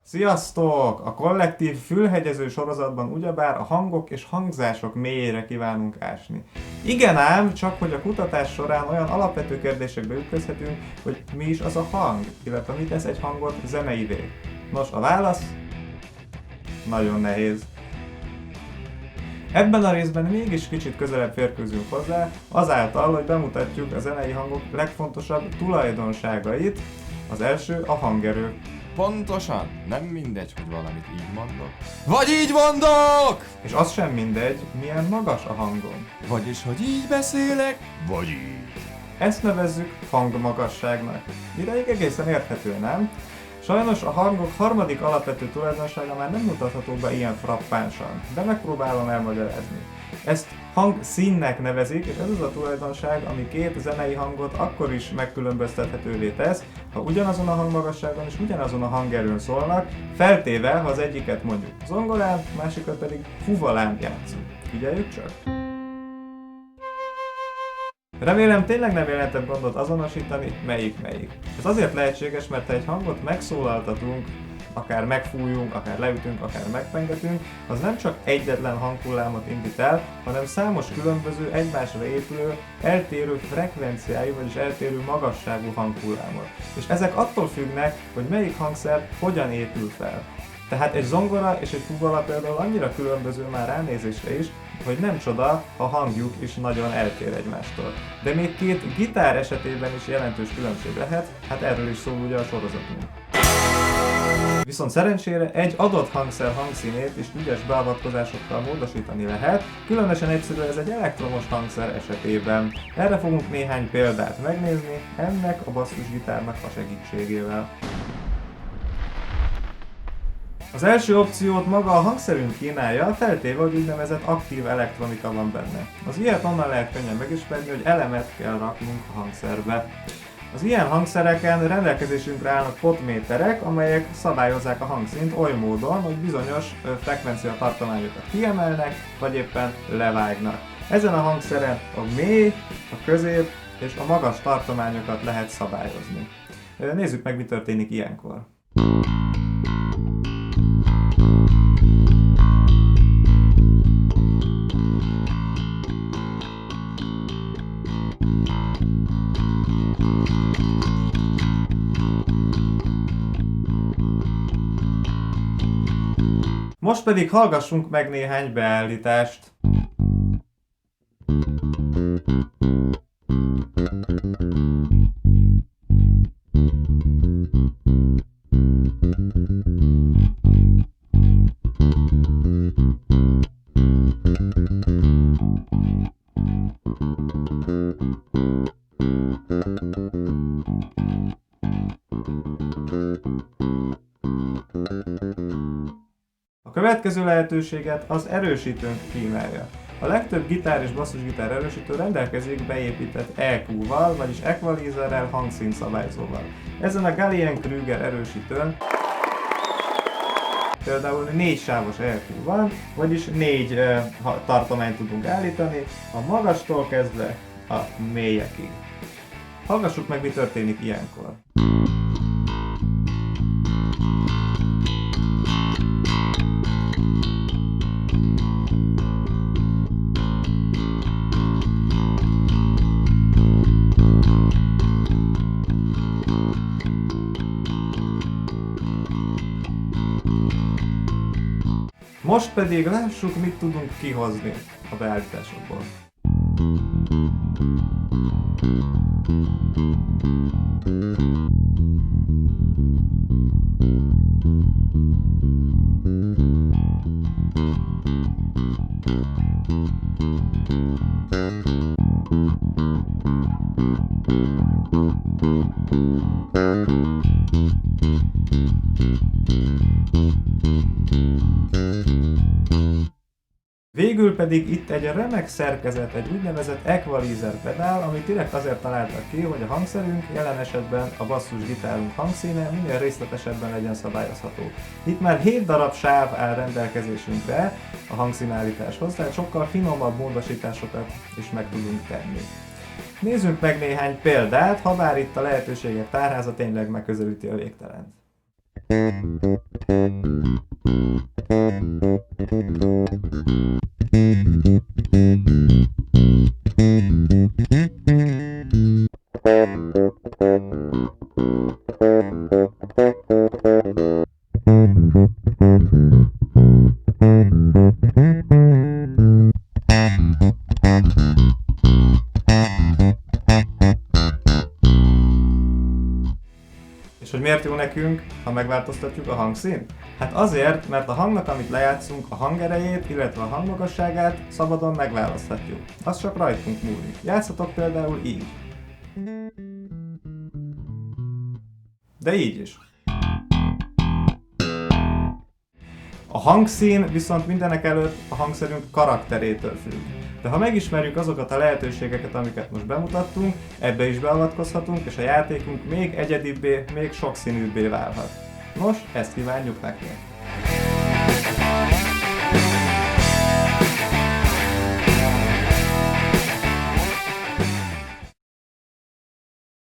Sziasztok! A kollektív fülhegyező sorozatban ugyebár a hangok és hangzások mélyére kívánunk ásni. Igen ám, csak hogy a kutatás során olyan alapvető kérdésekbe ütközhetünk, hogy mi is az a hang, illetve mit tesz egy hangot zeneivé. Nos, a válasz? Nagyon nehéz. Ebben a részben mégis kicsit közelebb férkőzünk hozzá, azáltal, hogy bemutatjuk a zenei hangok legfontosabb tulajdonságait. Az első a hangerő. Pontosan, nem mindegy, hogy valamit így mondok, vagy így mondok! És az sem mindegy, milyen magas a hangom. Vagyis, hogy így beszélek, vagy így. Ezt nevezzük hangmagasságnak. Ideig egészen érthető, nem? Sajnos a hangok harmadik alapvető tulajdonsága már nem mutatható be ilyen frappánsan, de megpróbálom elmagyarázni. Ezt hangszínnek nevezik, és ez az a tulajdonság, ami két zenei hangot akkor is megkülönböztethetővé tesz, ha ugyanazon a hangmagasságon és ugyanazon a hangerőn szólnak, feltéve, ha az egyiket mondjuk zongorán, másikat pedig fuvalán játszunk. Figyeljük csak! Remélem tényleg nem jelentett gondot azonosítani, melyik. Ez azért lehetséges, mert ha egy hangot megszólaltatunk, akár megfújunk, akár leütünk, akár megpengetünk, az nem csak egyetlen hanghullámot indít el, hanem számos különböző, egymásra épülő, eltérő frekvenciájú, vagyis eltérő magasságú hanghullámot. És ezek attól függnek, hogy melyik hangszer hogyan épül fel. Tehát egy zongora és egy fuvala például annyira különböző már ránézésre is, hogy nem csoda, a hangjuk is nagyon eltér egymástól. De még két gitár esetében is jelentős különbség lehet, hát erről is szól ugye a sorozatunk. Viszont szerencsére egy adott hangszer hangszínét is ügyes beavatkozásokkal módosítani lehet, különösen egyszerű ez egy elektromos hangszer esetében. Erre fogunk néhány példát megnézni, ennek a basszusgitárnak a segítségével. Az első opciót maga a hangszerünk kínálja, feltéve, hogy úgynevezett aktív elektronika van benne. Az ilyet onnan lehet könnyen megismerni, hogy elemet kell raknunk a hangszerbe. Az ilyen hangszereken rendelkezésünkre állnak potméterek, amelyek szabályozzák a hangszínt oly módon, hogy bizonyos frekvenciatartományokat kiemelnek, vagy éppen levágnak. Ezen a hangszeren a mély, a közép és a magas tartományokat lehet szabályozni. Nézzük meg, mi történik ilyenkor. Most pedig hallgassunk meg néhány beállítást. A következő lehetőséget az erősítőnk kínálja. A legtöbb gitár és basszusgitár erősítő rendelkezik beépített EQ-val, vagyis equalizerrel, hangszínszabályzóval. Ezen a Galien-Krüger erősítőn például 4 sávos EQ van, vagyis 4 tartományt tudunk állítani, a magastól kezdve a mélyekig. Hallgassuk meg, mi történik ilyenkor. Most pedig lássuk, mit tudunk kihozni a beállításokból. Végül pedig itt egy remek szerkezet, egy úgynevezett equalizer pedál, amit direkt azért találtak ki, hogy a hangszerünk, jelen esetben a basszusgitárunk hangszíne minél részletesebben legyen szabályozható. Itt már 7 darab sáv áll rendelkezésünkre a hangszínállításhoz, tehát sokkal finomabb módosításokat is meg tudunk tenni. Nézzünk meg néhány példát, habár itt a lehetőségek tárháza tényleg megközelíti a végtelent. És hogy miért jó nekünk, ha megváltoztatjuk a hangszínt? Hát azért, mert a hangnak, amit lejátszunk, a hangerejét, illetve a hangmagasságát szabadon megválaszthatjuk. Az csak rajtunk múlik. Játszatok például így. De így is. A hangszín viszont mindenek előtt a hangszerünk karakterétől függ. De ha megismerjük azokat a lehetőségeket, amiket most bemutattunk, ebbe is beavatkozhatunk, és a játékunk még egyedibbé, még sokszínűbbé válhat. Nos, ezt kívánjuk nektek!